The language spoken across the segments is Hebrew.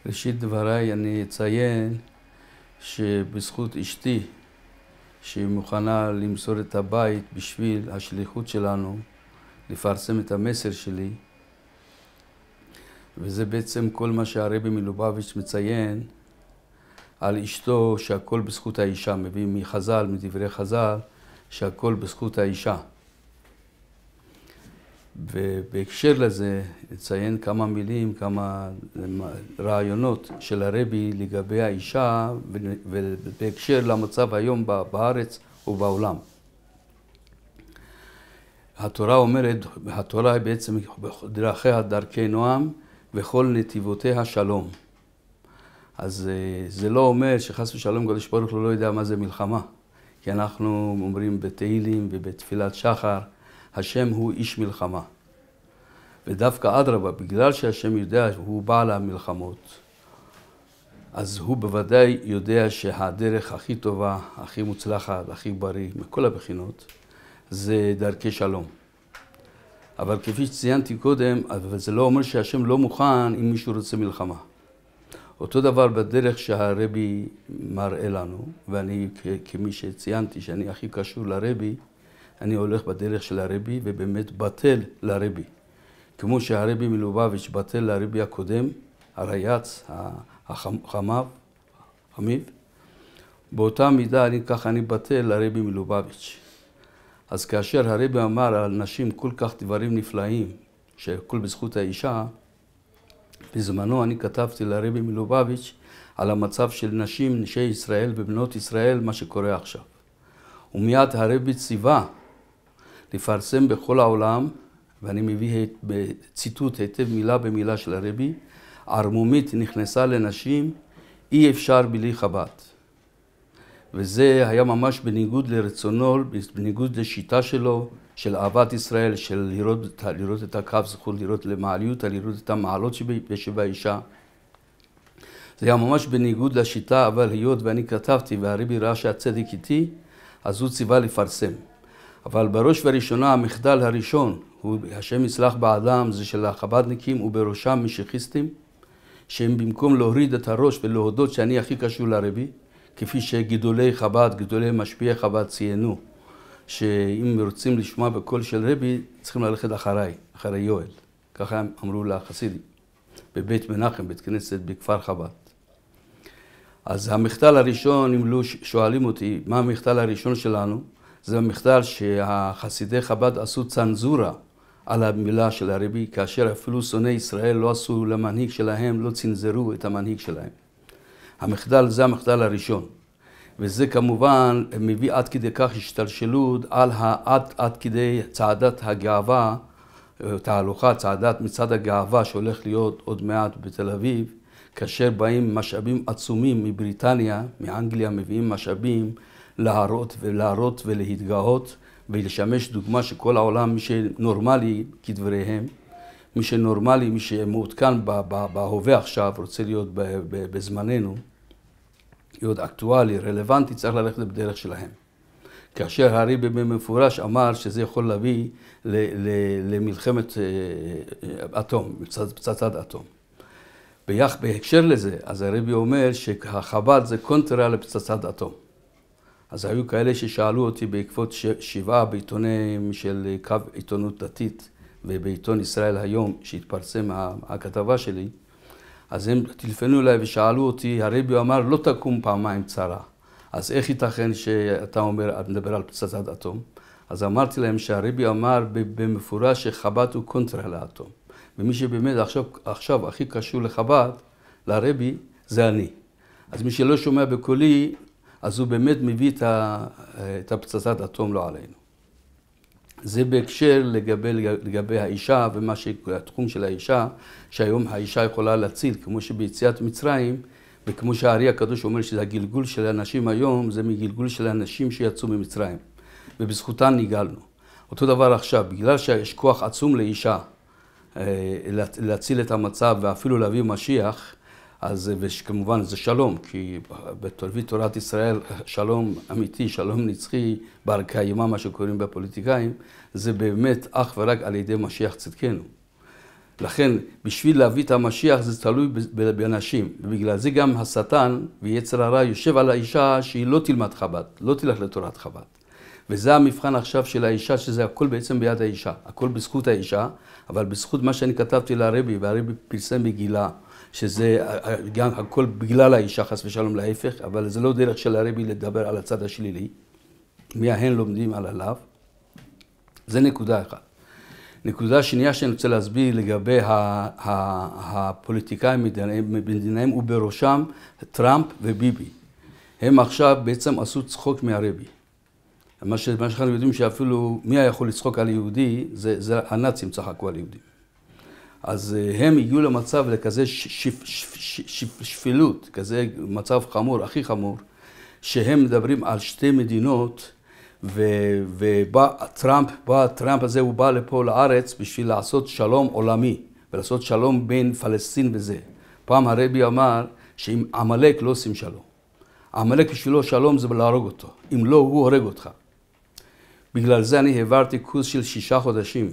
ראשית דבריי אני אציין שבזכות אשתי, שהיא מוכנה למסור את הבית בשביל השליחות שלנו, לפרסם את המסר שלי, וזה בעצם כל מה שהרבי מלובביץ' מציין על אשתו, שהכל בזכות האישה, מביא מחז"ל, מדברי חז"ל, שהכל בזכות האישה. ובהקשר לזה אציין כמה מילים, כמה רעיונות של הרבי לגבי האישה, ובהקשר למצב היום בארץ ובעולם. התורה אומרת, התורה היא בעצם דרכיה דרכי נועם וכל נתיבותיה שלום. אז זה לא אומר שחס ושלום קדוש ברוך הוא לא יודע מה זה מלחמה. כי אנחנו אומרים בתהילים ובתפילת שחר, השם הוא איש מלחמה. ודווקא אדרבה, בגלל שהשם יודע שהוא בעל המלחמות, אז הוא בוודאי יודע שהדרך הכי טובה, הכי מוצלחת, הכי בריא, מכל הבחינות, זה דרכי שלום. אבל כפי שציינתי קודם, אבל זה לא אומר שהשם לא מוכן אם מישהו רוצה מלחמה. אותו דבר בדרך שהרבי מראה לנו, ואני כמי שציינתי שאני הכי קשור לרבי, אני הולך בדרך של הרבי ובאמת בטל לרבי. כמו שהרבי מלובביץ' בטל לרבי הקודם, הרייץ, חמיב, באותה מידה אני בטל לרבי מלובביץ'. אז כאשר הרבי אמר על נשים כל כך דברים נפלאים, שהכל בזכות האישה, בזמנו אני כתבתי לרבי מלובביץ' על המצב של נשים, נשי ישראל ובנות ישראל, מה שקורה עכשיו. ומיד הרבי ציווה לפרסם בכל העולם, ואני מביא בציטוט היטב מילה במילה של הרבי, ערמומית נכנסה לנשים, אי אפשר בלי חב"ד. וזה היה ממש בניגוד לרצונו, בניגוד לשיטה שלו, של אהבת ישראל, של לראות את הקו זכות, לראות למעליות, לראות את המעלות שבאישה. זה היה ממש בניגוד לשיטה, אבל היות ואני כתבתי והרבי ראה שהצדק איתי, אז הוא ציווה לפרסם. אבל בראש וראשונה, המחדל הראשון, השם יסלח באדם, זה של החב"דניקים ובראשם משיחיסטים, שהם במקום להוריד את הראש ולהודות שאני הכי קשור לרבי, כפי שגדולי חב"ד, גדולי משפיעי חב"ד ציינו, שאם רוצים לשמוע בקול של רבי, צריכים ללכת אחרי יואל. ככה הם אמרו לחסידים, בבית מנחם, בית כנסת בכפר חב"ד. אז המחדל הראשון, אם לא שואלים אותי, מה המחדל הראשון שלנו? זה המחדל שהחסידי חב"ד עשו צנזורה על המילה של הרבי, כאשר אפילו שונאי ישראל לא עשו למנהיג שלהם, לא צנזרו את המנהיג שלהם. המחדל זה המחדל הראשון. וזה כמובן מביא עד כדי כך השתלשלות על עד כדי צעדת הגאווה, תהלוכה, צעדת מצעד הגאווה שהולך להיות עוד מעט בתל אביב, כאשר באים משאבים עצומים מבריטניה, מאנגליה מביאים משאבים להראות ולהתגאות ולשמש דוגמה שכל העולם, מי שנורמלי כדבריהם, מי שנורמלי, מי שמעודכן בהווה עכשיו, רוצה להיות בזמננו, להיות אקטואלי, רלוונטי, צריך ללכת בדרך שלהם. כאשר הרבי במפורש אמר שזה יכול להביא למלחמת אטום, פצצת אטום. בהקשר לזה, אז הרבי אומר שהחב"ד זה קונטרה לפצצת אטום. אז היו כאלה ששאלו אותי בעקבות 7 בעיתונים של קו עיתונות דתית ובעיתון ישראל היום שהתפרסם הכתבה שלי, אז הם טלפנו אליי ושאלו אותי, הרבי אמר לא תקום פעמיים צרה, אז איך ייתכן שאתה מדבר על פצצת אטום? אז אמרתי להם שהרבי אמר במפורש שחב"ד הוא קונטרה לאטום, ומי שבאמת עכשיו הכי קשור לחב"ד, לרבי, זה אני. אז מי שלא שומע בקולי, אז הוא באמת מביא את הפצצת אטום לא עלינו. זה בהקשר לגבי האישה ומה שהתחום של האישה, שהיום האישה יכולה להציל, כמו שביציאת מצרים, וכמו שהארי הקדוש אומר שזה הגלגול של האנשים היום, זה מגלגול של האנשים שיצאו ממצרים, ובזכותן ניגלנו. אותו דבר עכשיו, בגלל שיש כוח עצום לאישה להציל את המצב ואפילו להביא משיח, אז כמובן זה שלום, כי בתולדות תורת ישראל שלום אמיתי, שלום נצחי, בר קיימא, מה שקוראים בפוליטיקאים, זה באמת אך ורק על ידי משיח צדקנו. לכן, בשביל להביא את המשיח זה תלוי באנשים. ובגלל זה גם השטן ויצר הרע יושב על האישה שהיא לא תלמד חב"ד, לא תלך לתורת חב"ד. וזה המבחן עכשיו של האישה, שזה הכל בעצם ביד האישה. הכל בזכות האישה, אבל בזכות מה שאני כתבתי לרבי, והרבי פרסם בגילה, שזה גם הכל בגלל האישה, חס ושלום להפך, אבל זה לא דרך של הרבי לדבר על הצד השלילי. מההן לומדים על הלאו. זה נקודה אחת. נקודה שנייה שאני רוצה להסביר לגבי הפוליטיקאים מדינאים ובראשם טראמפ וביבי. הם עכשיו בעצם עשו צחוק מהרבי. מה שאנחנו יודעים שאפילו מי היה יכול לצחוק על יהודי, זה הנאצים צחקו על יהודים. אז הם הגיעו למצב לכזה שפילות, כזה מצב חמור, הכי חמור, שהם מדברים על שתי מדינות, ובא טראמפ הזה, הוא בא לפה לארץ בשביל לעשות שלום עולמי, ולעשות שלום בין פלסטין וזה. פעם הרבי אמר שעם עמלק לא עושים שלום. עמלק בשבילו שלום זה להרוג אותו, אם לא הוא הורג אותך. בגלל זה אני העברתי קורס של 6 חודשים,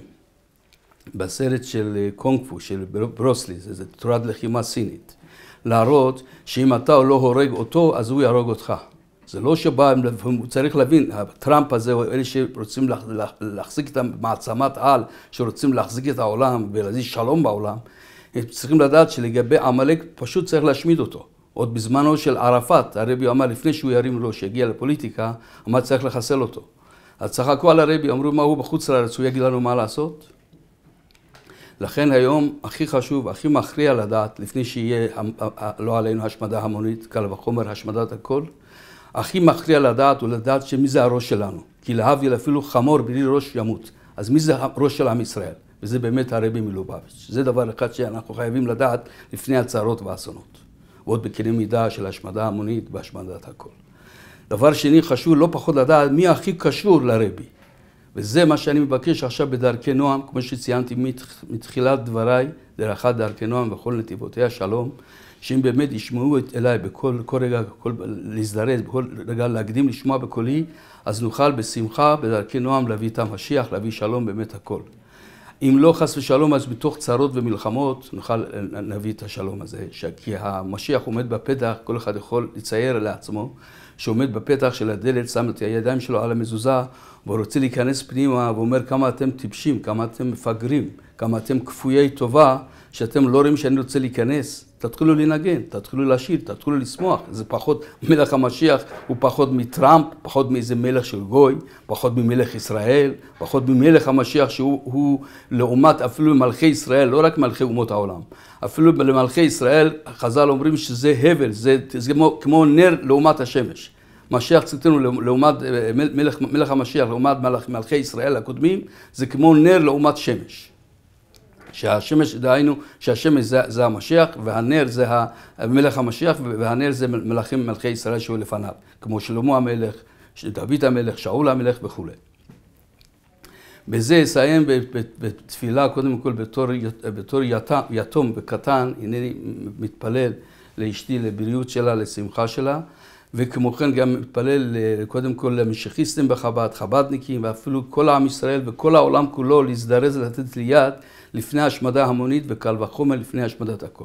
בסרט של קונג פו, של ברוסלי, זה תורת לחימה סינית. להראות שאם אתה לא הורג אותו, אז הוא יהרוג אותך. זה לא שבא, הוא צריך להבין, הטראמפ הזה, או אלה שרוצים להחזיק את המעצמת על, שרוצים להחזיק את העולם ולהזיז שלום בעולם, הם צריכים לדעת שלגבי עמלק פשוט צריך להשמיד אותו. עוד בזמנו של ערפאת, הרבי אמר לפני שהוא ירים ראש, יגיע לפוליטיקה, אמר צריך לחסל אותו. אז צחקו על הרבי, אמרו מה הוא בחוץ לארץ, הוא יגיד לנו מה לעשות. לכן היום הכי חשוב, הכי מכריע לדעת, לפני שיהיה לא עלינו השמדה המונית, קל וחומר השמדת הכל, הכי מכריע לדעת הוא לדעת שמי זה הראש שלנו. כי להבדיל אפילו חמור בלי ראש ימות. אז מי זה הראש של עם ישראל? וזה באמת הרבי מלובביץ'. זה דבר אחד שאנחנו חייבים לדעת לפני הצערות והאסונות. ועוד בקנה מידה של השמדה המונית והשמדת הכל. דבר שני חשוב לא פחות לדעת מי הכי קשור לרבי. וזה מה שאני מבקש עכשיו בדרכי נועם, כמו שציינתי מתחילת דבריי, דרך דרכי נועם וכל נתיבותי השלום, שאם באמת ישמעו אליי בכל רגע, להזדרז, בכל רגע להקדים לשמוע בקולי, אז נוכל בשמחה בדרכי נועם להביא את המשיח, להביא שלום באמת הכל. אם לא חס ושלום, אז בתוך צרות ומלחמות נוכל להביא את השלום הזה. כי המשיח עומד בפתח, כל אחד יכול לצייר לעצמו, שעומד בפתח של הדלת, שם את הידיים שלו על המזוזה, והוא רוצה להיכנס פנימה, ואומר כמה אתם טיפשים, כמה אתם מפגרים, כמה אתם כפויי טובה, שאתם לא רואים שאני רוצה להיכנס. תתחילו לנגן, תתחילו לשיר, תתחילו לשמוח. זה פחות, מלך המשיח הוא פחות מטראמפ, פחות מאיזה מלך של גוי, פחות ממלך ישראל, פחות ממלך המשיח שהוא לעומת אפילו מלכי ישראל, לא רק מלכי אומות העולם. אפילו למלכי ישראל, חז"ל אומרים שזה הבל, זה כמו נר לעומת השמש. משיח צאתנו לעומת מלך המשיח, לעומת מלכי ישראל הקודמים, זה כמו נר לעומת שמש. שהשמש, דהיינו, שהשמש זה המשיח, והנר זה מלך המשיח, והנר זה מלכי ישראל שהוא לפניו, כמו שלמה המלך, דוד המלך, שאול המלך וכו'. בזה אסיים בתפילה, קודם כל בתור יתום וקטן, הנני מתפלל לאשתי, לבריאות שלה, לשמחה שלה, וכמו כן גם מתפלל קודם כל למשיחיסטים בחב"ד, חב"דניקים, ואפילו כל העם ישראל וכל העולם כולו להזדרז לתת לי יד לפני השמדה המונית וקל וחומר לפני השמדת הכל.